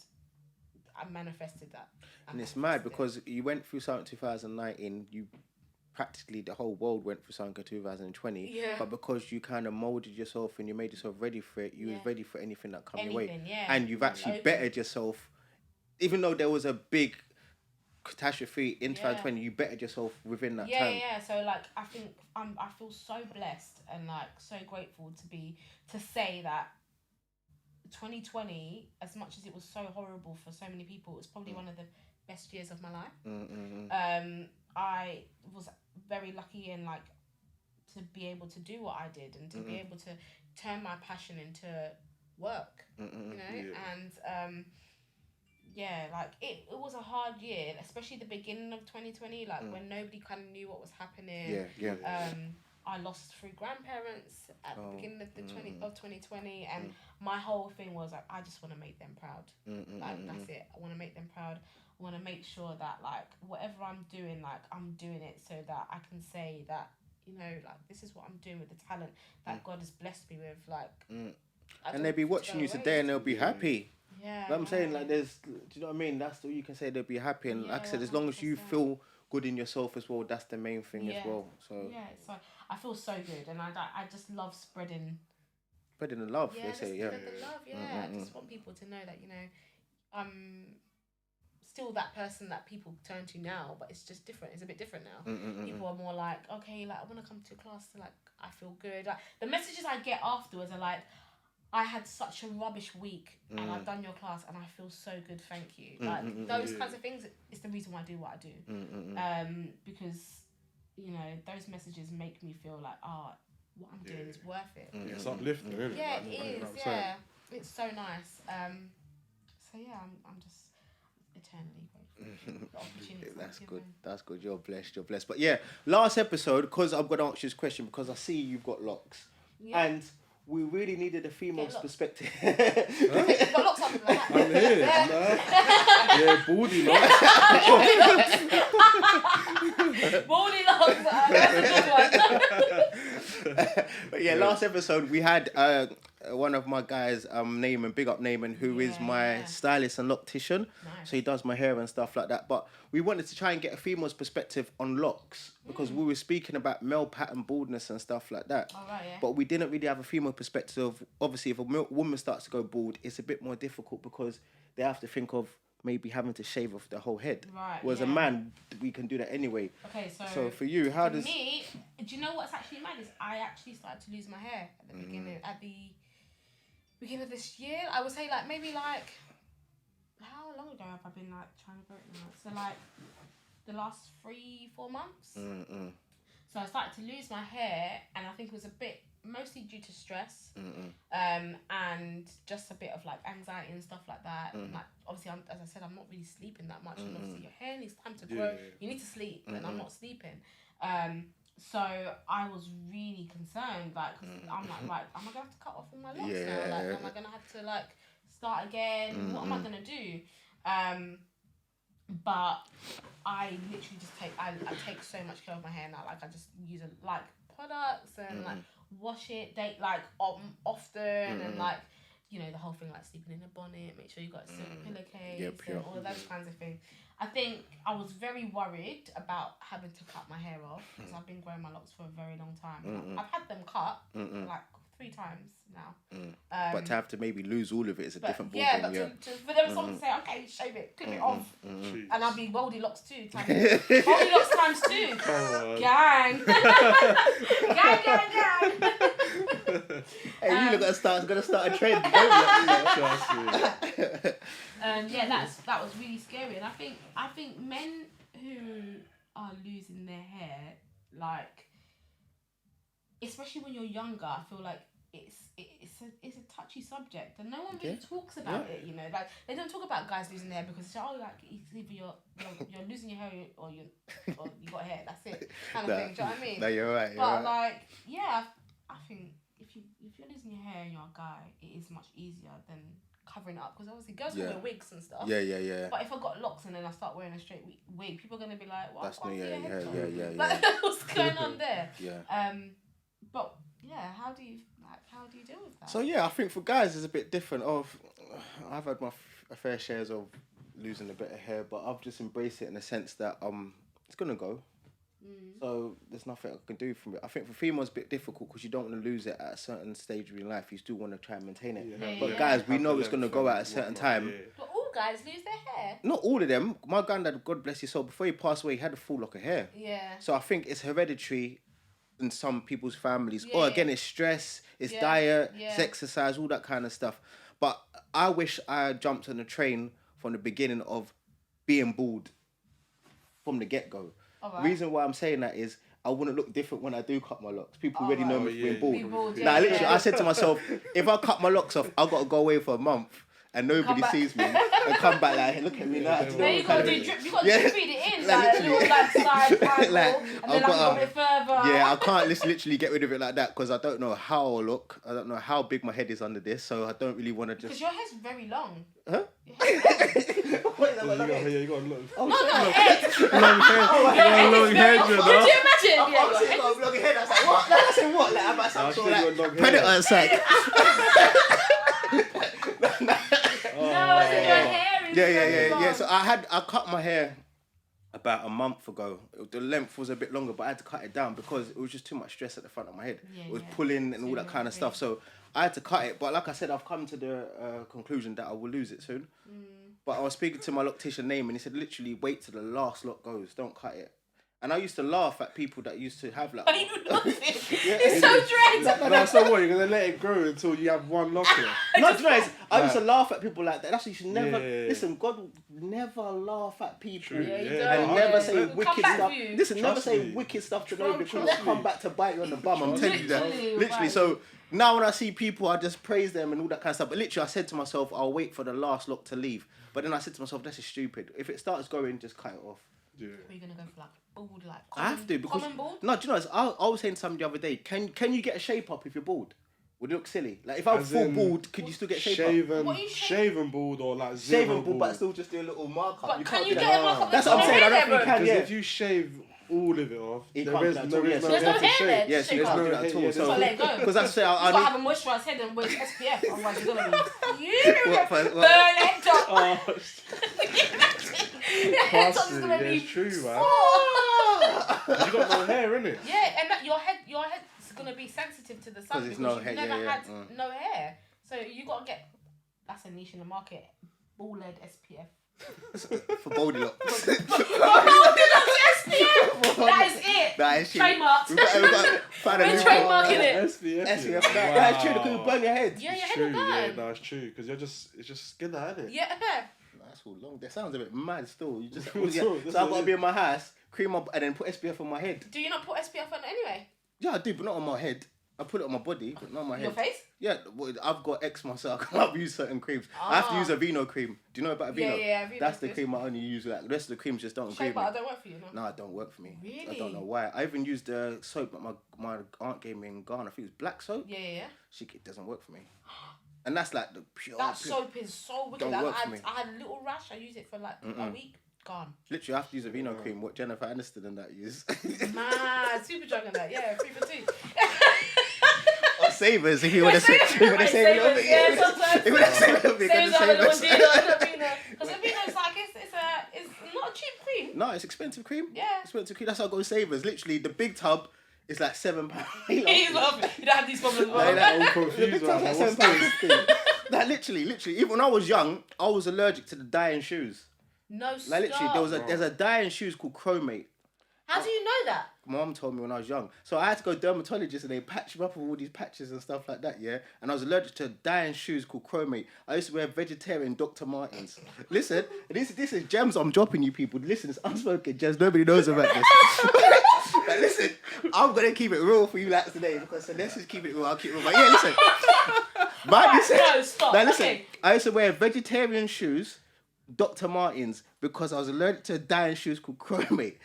I manifested that. And it's mad because you went through something 2019, you practically the whole world went through something in 2020. Yeah. But because you kind of molded yourself and you made yourself ready for it, you was ready for anything that come your way. Yeah. And you've actually bettered yourself, even though there was a big catastrophe in 2020, you bettered yourself within that time. Yeah. So like, I think I feel so blessed and like so grateful to say that 2020, as much as it was so horrible for so many people, it was probably one of the best years of my life. I was very lucky and like to be able to do what I did and to be able to turn my passion into work, you know, and like it was a hard year, especially the beginning of 2020, like when nobody kind of knew what was happening. I lost 3 grandparents at the beginning of 2020, and my whole thing was like, I just want to make them proud. That's it. I want to make them proud. I want to make sure that like whatever I'm doing, like I'm doing it so that I can say that, you know, like this is what I'm doing with the talent that God has blessed me with, like. And they'll be watching you today and they'll be happy. Yeah. But I'm saying, like, do you know what I mean? That's all you can say. They'll be happy, and like I said, as long as you feel good in yourself as well, that's the main thing as well. So so I feel so good, and I just love spreading the love. They say, the love. I just want people to know that, you know, I'm still that person that people turn to now, but it's just different. It's a bit different now. People are more like, okay, like I want to come to class to like I feel good. Like the messages I get afterwards are like, I had such a rubbish week and I've done your class and I feel so good, thank you. Like those kinds of things is the reason why I do what I do. Because, you know, those messages make me feel like, what I'm doing is worth it. It's uplifting, isn't it? Yeah, Like, it is, yeah. It's so nice. So yeah, I'm just eternally grateful. That's good. You're blessed. But yeah, last episode, because I'm going to ask you this question because I see you've got locks. Yeah. And we really needed a female's perspective. You've got locks up in the hat. I'm here. Yeah, baldy locks. Baldy locks. That's a good one. But yeah, last episode we had one of my guys, Big Up Naaman, who is my stylist and loctician. Nice. So he does my hair and stuff like that. But we wanted to try and get a female's perspective on locks because we were speaking about male pattern baldness and stuff like that. But we didn't really have a female perspective. Obviously, if a woman starts to go bald, it's a bit more difficult because they have to think of maybe having to shave off the whole head. Right. Whereas a man, we can do that anyway. Okay, so for you, how does... me, do you know what's actually mad is I actually started to lose my hair at the beginning, beginning of this year. I would say like maybe like, how long ago have I been like trying to grow it now? So like the last 3-4 months. So I started to lose my hair, and I think it was a bit mostly due to stress, and just a bit of like anxiety and stuff like that. And, like obviously, as I said, I'm not really sleeping that much, and obviously your hair needs time to grow. You need to sleep, and I'm not sleeping. So I was really concerned, like, cause I'm like, right, am I gonna have to cut off all my locks now? Like, am I gonna have to like start again? What am I gonna do? But I literally just I take so much care of my hair now. Like I just use like products and like wash it often and like, you know, the whole thing like sleeping in a bonnet, make sure you got a silk pillowcase and all of those kinds of things. I think I was very worried about having to cut my hair off because I've been growing my locks for a very long time. I've had them cut like 3 times now. But to have to maybe lose all of it is a different ballgame. Yeah, but for them someone to say, okay, shave it, clip it off, and I'll be Woldy locks 2 times. Woldy locks times 2. Gang. Gang. Hey, you look at gonna start a trend. That was really scary, and I think men who are losing their hair, like, especially when you're younger, I feel like it's a touchy subject, and no one really talks about it. You know, like they don't talk about guys losing their hair because it's like it's either you're losing your hair or you got hair. That's it, kind of thing. Do you know what I mean? No, you're right. But like, yeah, I think if you're losing your hair and you're a guy, it is much easier than covering it up because obviously girls can wear wigs and stuff. Yeah. But if I got locks and then I start wearing a straight wig, people are gonna be like, "What? That's Like, what's going on there?" Yeah. But yeah, how do you deal with that? So yeah, I think for guys it's a bit different. I've had my fair shares of losing a bit of hair, but I've just embraced it in the sense that it's gonna go. So there's nothing I can do from it. I think for females it's a bit difficult because you don't want to lose it at a certain stage of your life. You still want to try and maintain it. But guys, we know it's gonna go at a certain time. But all guys lose their hair. Not all of them. My granddad, God bless his soul, before he passed away, he had a full lock of hair. Yeah. So I think it's hereditary in some people's families. Or again, it's stress, it's diet, it's exercise, all that kind of stuff. But I wish I jumped on the train from the beginning of being bald from the get-go. Right. Reason why I'm saying that is I wouldn't look different when I do cut my locks. People already know me for being bald. Literally, I said to myself, if I cut my locks off, I've got to go away for a month. and nobody sees me, and come back like, look at me now. Then you got to do drip. You got to Yeah. feed it in, Like, like a little like side triangle, Like, and then I've like a got little bit further. Yeah, I can't just literally get rid of it like that because I don't know how I'll look. I don't know how big my head is under this, so I don't really want to Because just. your hair's very long. Huh? Your hair's long. You got a look. Oh, No, sorry. no, head. Long hair. Long hair, Could you you know. imagine? I Yeah, your thought head I was long head. I was like, what? Like, I said, what? Like, I'm about Nah, some sort I of think you got long predator. hair. It's like, No, I said your hair is very long. yeah. So I cut my hair about a month ago. The length was a bit longer, but I had to cut it down because it was just too much stress at the front of my head. It was pulling and all that kind of stuff. So I had to cut it. But like I said, I've come to the conclusion that I will lose it soon. But I was speaking to my loctician name, and he said, literally wait till the last lock goes. Don't cut it. And I used to laugh at people that used to have like. You lost it. It's so dread. No, so what? You're gonna let it grow until you have one lock here? Not nice. I used to laugh at people like that. That's why you should never Yeah. listen. God will never laugh at people True. you Yeah. and don't. never Yeah. say We'll come wicked back stuff. for you. Listen, never Trust say me. wicked stuff to Bro, nobody because trust they'll come me. back to bite you on the bum. I'm telling you that. Literally, Literally. So now when I see people, I just praise them and all that kind of stuff. But literally, I said to myself, I'll wait for the last lock to leave. But then I said to myself, this is stupid. If it starts going, just cut it off. Yeah. Are you gonna go for like bald, like I have to because common bald? no, do you know? I was saying to somebody the other day. Can you get a shape up if you're bald? Would it look silly? Like if I'm As full in bald, could you still get shape up? Shaven, What are you shaven bald or like zero Shaven bald, but bald? still just do a little mark up. But can can't you do get that. a mark up? That's what I'm saying. I don't think you can. Because Yeah. if you shave all of it off, It there can't is do that no at all, yes. no There's no hair to hair shave. there. Yes, you Shape can't up. do that at all. Yeah, So let it go. Because that's say You've got to I have a moisturised head and wear SPF, otherwise you're gonna be What, burn what? it up. Oh, Your head top's classy. gonna Yeah, be it's true, man. Oh. You got no hair, innit? Yeah, and that your head's gonna be sensitive to the sun 'Cause because it's no you've hair, never yeah, had yeah. no hair. So you gotta get that's a niche in the market. Bald head SPF. for baldy locks. SPF. That is it. That is true. Trademarked. We've got find a We're loophole. trademarking it. SPF. SPF. yeah. That's true. Because you burn your head. Yeah, your It's head will true, yeah, burn. no, it's true. Because it's just skin that, innit? Yeah. That's all long. That sounds a bit mad still. You just That's yeah. all, So that's I've all got to it be is. in my house, cream up, and then put SPF on my head. Do you not put SPF on anyway? Yeah, I do, but not on my head. I put it on my body, but not on my Your head. face? Yeah, well, I've got eczema, so I can't use certain creams. I have to use a Vino cream. Do you know about Vino? Yeah, Vino's That's the good. cream I only use. Like the rest of the creams just don't agree Shea with me. butter don't work for you, no? No, it don't work for me. I Really? don't know why. I even used the soap that my aunt gave me in Ghana. I think it was black soap. Yeah. It doesn't work for me. And that's like the pure. That soap is so wicked. Don't work for me. I had a little rash. I used it for like a week. Gone. Literally, I have to use a Vino cream. What Jennifer Aniston and that use. Man, super drug and that. Yeah, 3 for 2. Or Savers, if you want to say, if you want to save a little bit. Yeah, sometimes. If you want to save a little bit, Saves get on the a little Savers. deal on Vino. Because Vino's like, it's not a cheap cream. No, it's expensive cream. Yeah. Expensive cream. That's how I go with Savers. Literally, the big tub is like £7. He's laughing. You don't have these problems. Like that. I'm The confused. big tub's like What's this? £7.50. Like literally. Even when I was young, I was allergic to the dye in shoes. No, stop. Like literally, there's a dye in shoes called chromate. How do you know that? My mum told me when I was young. So I had to go to dermatologist and they patched me up with all these patches and stuff like that, yeah? And I was allergic to a dye in shoes called chromate. I used to wear vegetarian Dr. Martens. Listen, this is gems I'm dropping you people. Listen, it's unspoken gems. Nobody knows about this. But listen, I'm going to keep it real for you lads today because let's just keep it real. I'll keep it real. But yeah, listen. No, stop. Now listen, Okay. I used to wear vegetarian shoes, Dr. Martens, because I was allergic to a dye in shoes called chromate.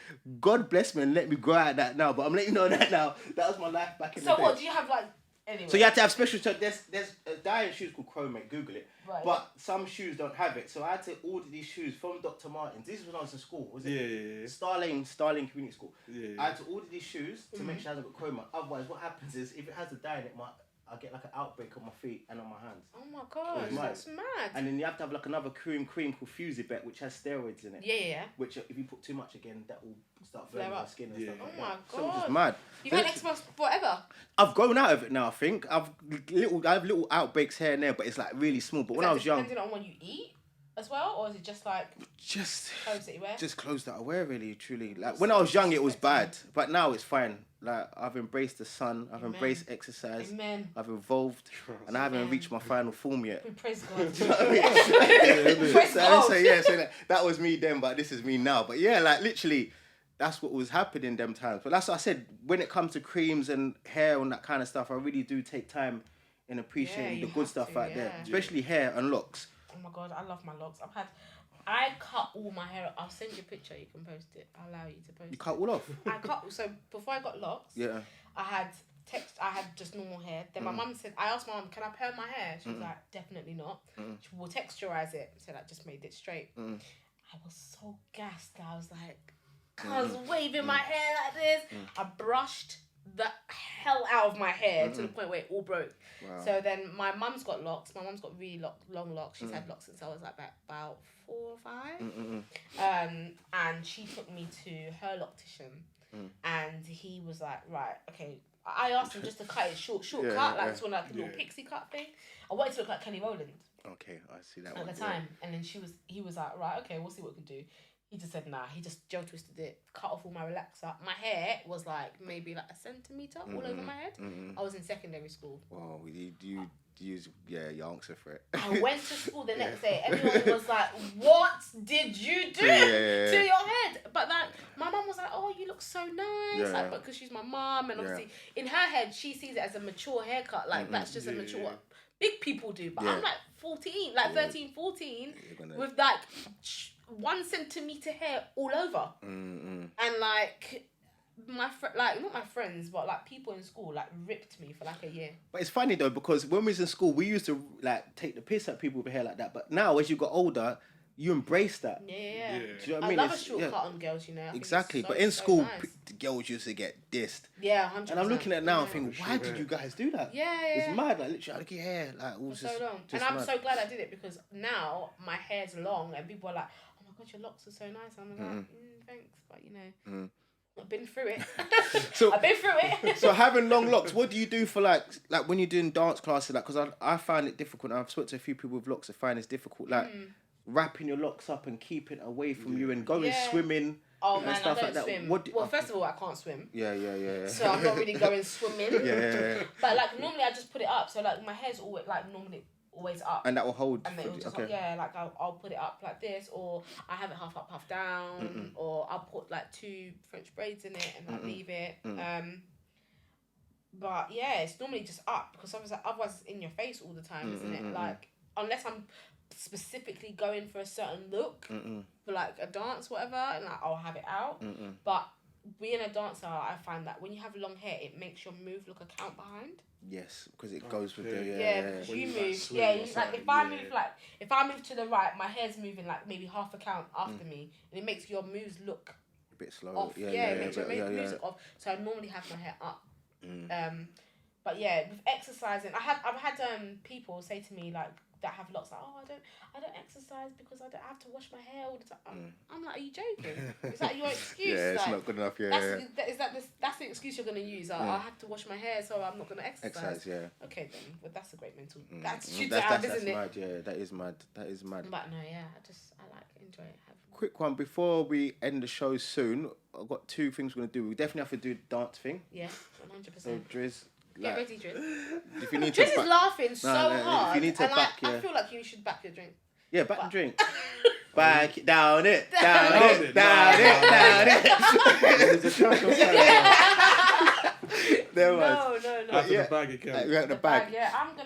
God bless me and let me grow out of that now. But I'm letting you know that now. That was my life back in the So day. what, do you have like, anyway? So you have to have special. So there's a dye in shoes called chromate. Google it. Right. But some shoes don't have it. So I had to order these shoes from Dr. Martens. This is when I was in school. Was it? Yeah. Starling Community School. Yeah. I had to order these shoes to make sure it hasn't got chromate. Otherwise, what happens is if it has a dye in it, I get like an outbreak on my feet and on my hands. Oh my god, It's mad. that's mad. And then you have to have like another cream called Fusibet, which has steroids in it. Yeah. Which if you put too much again, that will start Flare burning your up. skin and Yeah. stuff like Oh my that. So it's God. just mad. You've had eczema forever. I've grown out of it now. I think I have little outbreaks here and there, but it's like really small. But when I was young, Depending on what you eat as well, or is it just like just clothes that you wear? just clothes that I wear, really, truly. Like when I was young, it was bad, but now it's fine. Like I've embraced the sun, I've Amen. embraced exercise, Amen. I've evolved, and I haven't Amen. reached my final form yet. We praise God. Do you know what I mean? Praise God. So that was me then, but this is me now. But yeah, like literally, that's what was happening them times. But that's what I said. When it comes to creams and hair and that kind of stuff, I really do take time in appreciating Yeah, the you good have stuff to, out there, yeah. especially hair and locks. Oh my god, I love my locks. I cut all my hair. I'll send you a picture. You can post it. I'll allow you to post. You cut all off. I cut. So before I got locks, Yeah. I had just normal hair. Then my mum said, I asked my mum, can I perm my hair? She was like, definitely not. She will texturize it. So I just made it straight. I was so gassed. I was like, I was waving my hair like this. I brushed the hell out of my hair to the point where it all broke. Wow. So then my mum's got locks. My mum's got really long locks. She's had locks since I was like about 4 or 5. And she took me to her loctician, and he was like, right, okay. I asked him just to cut it short cut, like this one, like a little pixie cut thing. I wanted to look like Kelly Rowland. Okay, I see that at one. the time, and then he was like, right, okay, we'll see what we can do. He just said, nah. He just gel twisted it, cut off all my relaxer. My hair was like maybe like a centimetre all over my head. I was in secondary school. Wow, you use your answer for it. I went to school the next day. Everyone was like, what did you do to your head? But like, my mum was like, oh, you look so nice. Like, because she's my mum, and obviously in her head, she sees it as a mature haircut. Like, that's just a mature big people do. But I'm like 14, like 13, 14, with like 1 centimetre hair all over. And like, not my friends, but like people in school like ripped me for like a year. But it's funny though, because when we was in school, we used to like take the piss at people with hair like that. But now, as you got older, you embrace that. Yeah. Do you know what I mean? I love a short cut on girls, you know. Exactly. But in school, the girls used to get dissed. Yeah, 100%. And I'm looking at it now and thinking, why did you guys do that? Yeah. It's mad. Like, literally, look at your hair. Like, all for so long. And I'm so glad I did it, because now my hair's long and people are like, oh my god, your locks are so nice. I'm like, thanks, but you know. I've been through it. So, I've been through it. So having long locks, what do you do for like when you're doing dance classes? Like, because I find it difficult. I've spoken to a few people with locks. I find it's difficult. Like wrapping your locks up and keeping it away from you and going swimming. Oh and man, stuff I don't like that. swim. Well, first of all, I can't swim. Yeah. So I'm not really going swimming. Yeah. But like normally I just put it up. So like my hair's always always up. And that will hold. And then it'll just like I'll put it up like this, or I have it half up, half down, or I'll put like 2 French braids in it and like leave it. But yeah, it's normally just up, because otherwise it's in your face all the time, isn't it? Like, unless I'm specifically going for a certain look for like a dance, whatever, and like I'll have it out. But being a dancer, I find that when you have long hair, it makes your move look a count behind. Yes, because it goes with the because you move. Like if I move to the right, my hair's moving like maybe half a count after me, and it makes your moves look a bit slow. Off. It makes your moves look off. So I normally have my hair up. But yeah, with exercising, I've had people say to me like that have lots, like, oh, I don't exercise because I don't have to wash my hair all the time. I'm like, are you joking? Is that your excuse? Yeah, it's not good enough. That's the excuse you're gonna use? I have to wash my hair, so I'm not gonna exercise. Okay then, well, that's a great mental attitude to have, isn't it? Mad, yeah, that is mad. But no, yeah, I like enjoy it. Quick one before we end the show soon. I've got 2 things we're gonna do. We definitely have to do the dance thing. Yeah, 100%. So Drizz. Get ready, Drizz. If you need Drizz is laughing so hard. If you need to back, I feel like you should back your drink. Yeah, back the drink. Back it, down it, down it, down it, down it. There was. No. After the bag again. We're at the bag. Yeah, I'm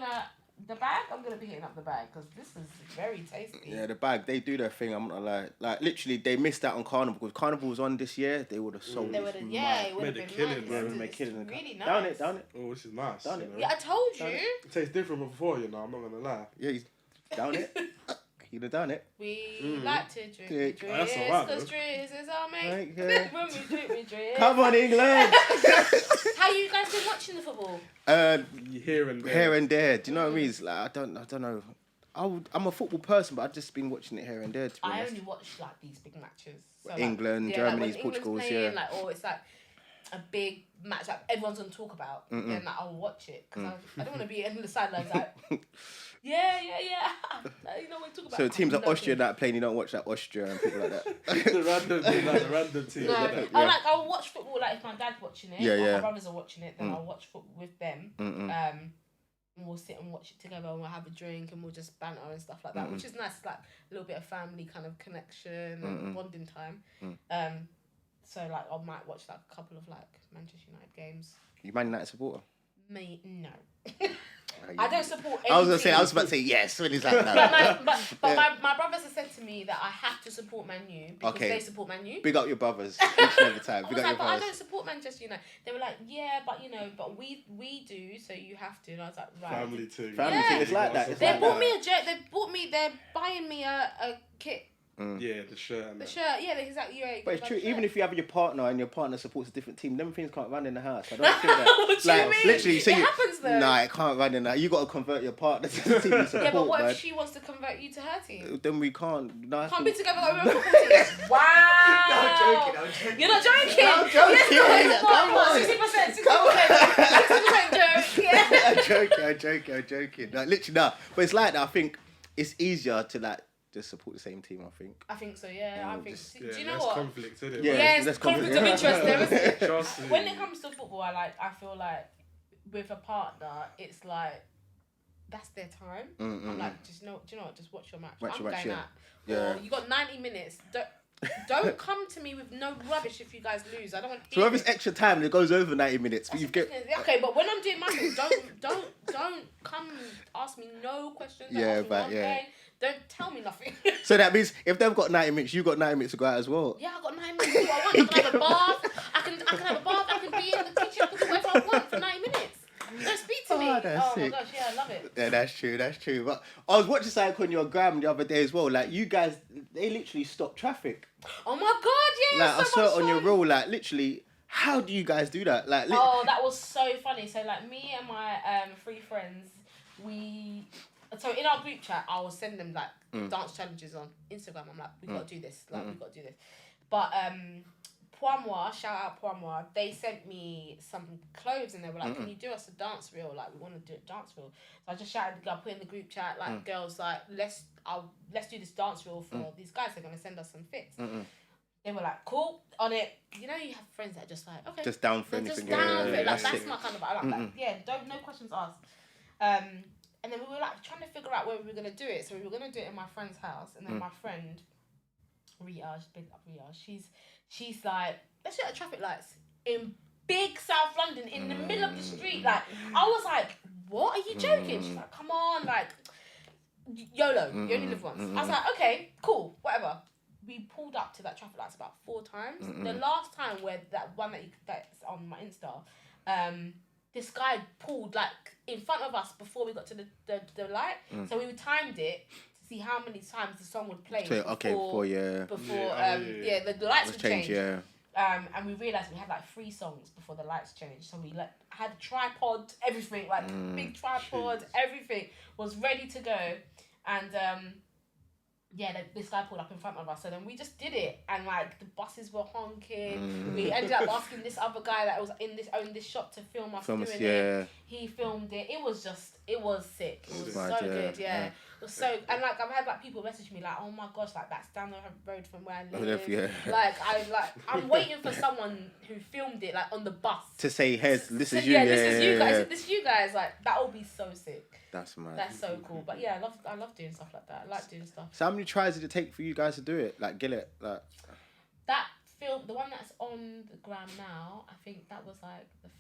gonna be hitting up the bag, because this is very tasty. Yeah, the bag, they do their thing, I'm not gonna lie. Like, literally, they missed out on Carnival, because Carnival was on this year, they would have sold it would have been killing, nice. bro. It's really nice. Down it. Oh, this is nice. Down it. Yeah, I told you. It tastes different from before, you know, I'm not gonna lie. Yeah, he's down it. He'd have done it. We like to drink. Oh, that's all right, because Drizz is our mate. Yeah. When we drink, we drink. Come on, England! How you guys been watching the football? Here and there. Do you know what I mean? It's like, I don't know. I'm a football person, but I've just been watching it here and there. To be honest. only watch like these big matches. So, England, like, Germany's, like Portugal's, playing, like, or it's like a big match like everyone's gonna talk about, then like, I'll watch it, because I don't want to be on the sidelines like, yeah. You know what we talk about. So teams like Austria that are playing, you don't watch that Austria and people like that. the random team. No, I'll watch football like if my dad's watching it, or my brothers are watching it, then I'll watch football with them. And we'll sit and watch it together, and we'll have a drink, and we'll just banter and stuff like that, which is nice. It's like a little bit of family kind of connection and bonding time. So like I might watch like a couple of like Manchester United games. You Man United supporter? Me, no. I don't support anything. I was about to say yes when he's like But, that. my brothers have said to me that I have to support Man U because they support Man U. Big up your brothers each and every time. Big up your but I brothers. don't support Manchester United. They were like, yeah, but we do, so you have to. And I was like, right. Family too. Family thing, it's like that. They bought me a shirt. They're buying me a kit. Yeah, the shirt. The shirt, yeah, exactly. Yeah, but it's true. Even if you have your partner and your partner supports a different team, them things can't run in the house. I don't feel that. What do you mean? Literally, so it happens though. Nah, it can't run in that. You got to convert your partner to the team you support. Yeah, but what man. if she wants to convert you to her team? Then we can't. No, Can't be together like we're a football team. Wow. No, I'm joking. You're not joking. I'm joking. Yes, Come on. 60%. 60% joke. Yeah. I'm joking. Like, literally, nah. But it's like that. I think it's easier to like just support the same team. I think So. Yeah, I think. Yeah, do you know what? Conflict, isn't it? Yeah. Yes, there's conflict of conflict. interest there, isn't it? Trust me. When it comes to football, I feel like with a partner, it's like that's their time. I'm like, do you know what? Just watch your match. Watch I'm your match, going yeah. out. Yeah. Or you got 90 minutes. Don't come to me with no rubbish if you guys lose. I don't want to So hear if it's extra time, it goes over 90 minutes. But okay, but when I'm doing my thing, don't come ask me no questions. Don't ask me one thing. Don't tell me nothing. So that means if they've got 90 minutes, you've got 90 minutes to go out as well. Yeah, I got 9 minutes to do what I want. I can have a bath. I can have a bath. I can be in the kitchen. I can do whatever I want for 90 minutes. Don't speak to me. That's sick. My gosh, yeah, I love it. Yeah, that's true. But I was watching something on your gram the other day as well. Like, you guys, they literally stop traffic. Oh my god, yeah. Like, I saw it on your reel. Like, literally, how do you guys do that? Like, that was so funny. So, like, me and my 3 friends, so in our group chat, I will send them like dance challenges on Instagram. I'm like, we got to do this. Like, we got to do this. But Poimois, shout out Poimois, they sent me some clothes and they were like, can you do us a dance reel? Like, we want to do a dance reel. So I just shouted, I put in the group chat, like, girls, like, let's do this dance reel for these guys. They're going to send us some fits. They were like, cool, on it. You know, you have friends that are just like, okay. Just down for anything. Just down for it. Like, that's it. my kind of, no questions asked. And then we were like trying to figure out where we were going to do it. So we were going to do it in my friend's house. And then my friend, Rita, big up Rita, she's like, let's do it at traffic lights in big South London in the middle of the street. Like, I was like, what? Are you joking? She's like, come on, like, YOLO, you only live once. I was like, okay, cool, whatever. We pulled up to that traffic lights about 4 times. The last time where that one that's on my Insta, this guy pulled like in front of us before we got to the light. So we timed it to see how many times the song would play the lights would change. Yeah. And we realised we had like 3 songs before the lights changed. So we had a tripod, everything, like big tripod, everything was ready to go. And this guy pulled up in front of us. So then we just did it. And like the buses were honking. We ended up asking this other guy that was owned this shop to film us doing it. He filmed it. It was sick. It was so good, yeah. It was so, and like I've had like people message me like, oh my gosh, like that's down the road from where I live. Like I'm waiting for someone who filmed it like on the bus to say, "Hey, this is you." This is you guys. This is you guys. Like that will be so sick. That's mad. That's so cool. But yeah, I love doing stuff like that. I like doing stuff. So how many tries did it take for you guys to do it? Like Gillet, like that film, the one that's on the gram now. I think that was like the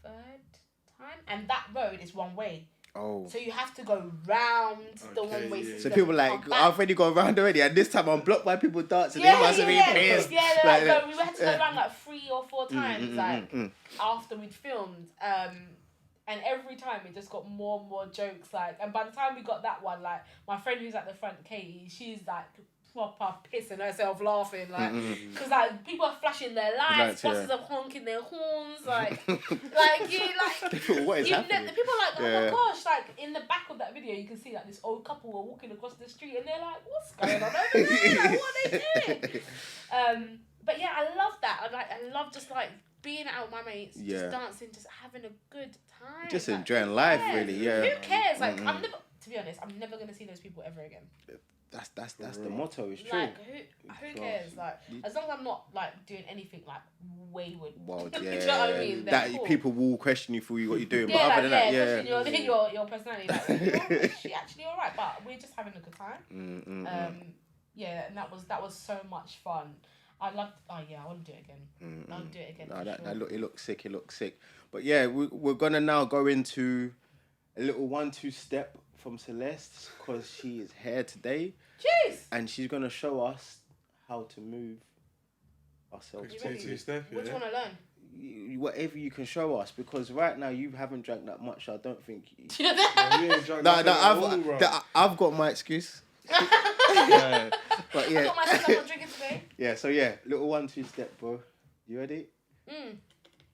3rd time, and that road is one way. Oh. So you have to go round the one way system. So people like, I've already gone round already, and this time I'm blocked by people dancing. Yeah, they must have been pissed. Yeah, we had to go around like 3 or 4 times, after we'd filmed. And every time it just got more and more jokes. Like, and by the time we got that one, like my friend who's at the front, Katie, she's like proper pissing herself laughing, like, because like people are flashing their lights, buses are honking their horns, like what is happening? People are like, oh my gosh, like in the back of that video you can see like this old couple were walking across the street and they're like, what's going on over there? Like, what are they doing? But yeah, I love that. I love just like being out with my mates, just dancing, just having a good time, just like, enjoying life, really. Yeah. Who cares? Like, to be honest, I'm never gonna see those people ever again. That's the motto. It's true. Like who cares? Like as long as I'm not like doing anything like wayward. Wild, you know what I mean? That cool. people will question you for what you're doing. Yeah, but other than that, your personality. Like, is she actually alright? But we're just having a good time. Yeah, and that was so much fun. I loved. Oh yeah, I want to do it again. I'll do it again. No, it looks sick. But yeah, we're gonna now go into a little 1-2 step from Celeste because she is here today. Jeez. And she's gonna show us how to move ourselves. 2-2 step, What do you want to learn? Whatever you can show us, because right now you haven't drank that much. I don't think. I've got my excuse. Yeah. But yeah. I got my stuff I'm drinking today. Yeah. So yeah, little 1-2 step, bro. You ready?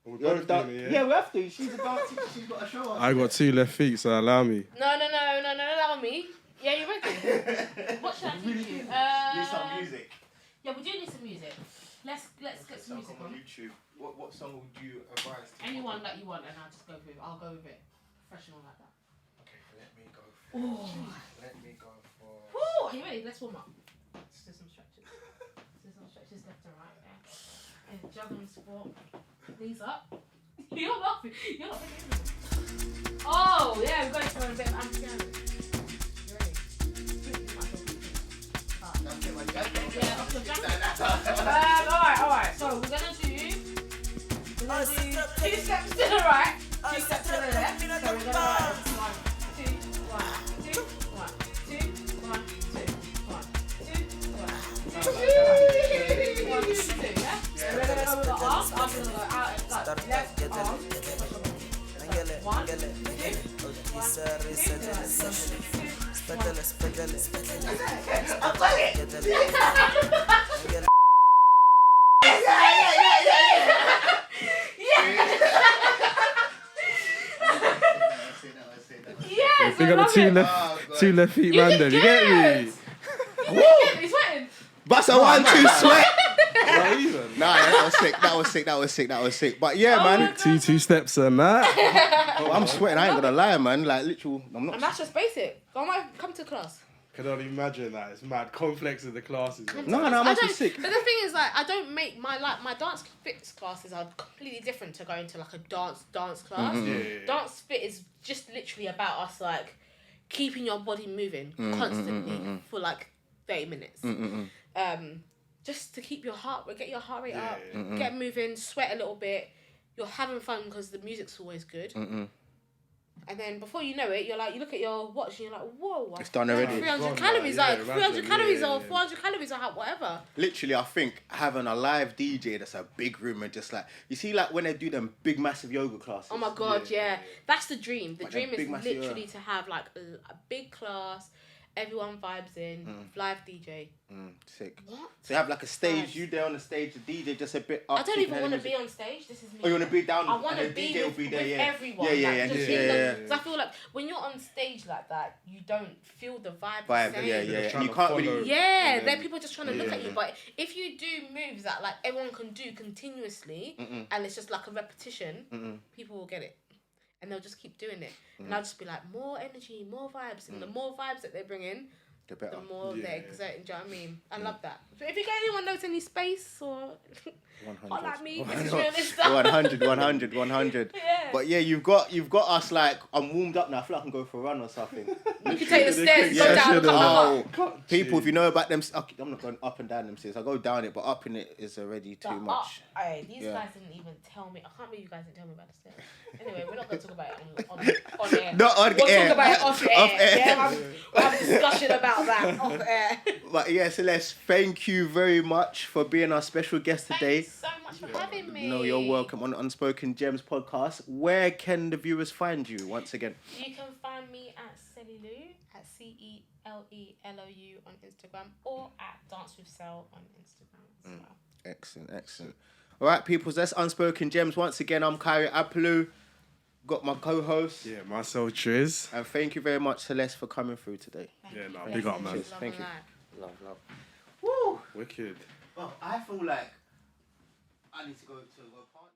We're both doing it, Yeah, we have to. She's about to. She's got to show us. I got 2 left feet, so allow me. No, allow me. Yeah, you ready? What should I teach you? Need some music. Yeah, we do need some music. Let's get some music on. YouTube. What song would you advise? Anyone that you want, and I'll just go with. I'll go with it. Professional like that. Okay, let me go. Let me go for. Woo! Are you ready? Let's warm up. Let's do some stretches. Left and right. Yeah. And juggling sport. Knees up. You're laughing. You're not thinking. Oh yeah, we're going for a bit of anti-gamma. You ready? Yeah, off your jacket. Alright. So we're gonna do 2 steps to the right, 2 steps to the left. So we're gonna go 1, 2, 1, 2, 1, 2, 1, 2, 1, 2, 1, 2, 1, 2, yeah? So we're gonna go with the arms. I'm gonna go out and like left arm. 1, 2, 1, 2, I think I got 2 left feet, man. Then you get me. He's sweating. Bust a 1-2 sweat. Not even. Nah, that was sick. But yeah, man. 2 steps and that. I'm sweating. I ain't gonna lie, man. Like literal. I'm not. And that's just basic. Come to class. Can only imagine that. It's mad. Conflicts in the classes. No, I must be sick. But the thing is, like, I don't make my dance fitness classes are completely different to going to like a dance class. Yeah. Dance fit is just literally about us like keeping your body moving constantly for like 30 minutes. Just to keep your get your heart rate up, get moving, sweat a little bit. You're having fun because the music's always good. And then before you know it, you look at your watch and you're like, whoa. It's done already. 300 calories, like 300 calories or 400 calories or whatever. Literally, I think having a live DJ that's a big room and just like, you see like when they do them big massive yoga classes. Oh my God, yeah. That's the dream. The like dream is massive, literally to have like a big class, everyone vibes in, live DJ. Sick. What? So you have like a stage, you there on the stage, the DJ just a bit up. I don't even want to be on stage. This is me. Oh, you want to be down? I want to and the be DJ with, will be there, with everyone. Yeah. Because I feel like when you're on stage like that, you don't feel the vibe the same. Yeah. And you can't really. Yeah, they're people just trying to look at you. But if you do moves that like everyone can do continuously, and it's just like a repetition, people will get it. And they'll just keep doing it. And I'll just be like, more energy, more vibes. And the more vibes that they bring in, the more they're exerting. Do you know what I mean? I love that. So if you get anyone knows any space or 100. like me, this is real stuff. 100. Yeah. But yeah, you've got us like, I'm warmed up now. I feel like I can go for a run or something. You can take the stairs, go down, come up. People, if you know about them, I'm not going up and down them stairs. I go down it, but up in it is already too much. These guys didn't even tell me. I can't believe you guys didn't tell me about the stairs. Anyway, we're not going to talk about it on air. Not on we'll air. Talk about it off air. Yeah, we'll have a discussion about that off air. But yeah, Celeste, thank you very much for being our special guest today. Thanks so much for having me. No, you're welcome on Unspoken Gems podcast. Where can the viewers find you once again? You can find me at Celilou, at CELELOU on Instagram, or at Dance with Cel on Instagram as well. Excellent. All right, peoples, that's Unspoken Gems. Once again, I'm Kio Apaloo. Got my co-host. Yeah, Marcel Drizz. And thank you very much, Celeste, for coming through today. Big up, man. Thank you. Love. Woo! Wicked. Well, I feel like I need to go to a party.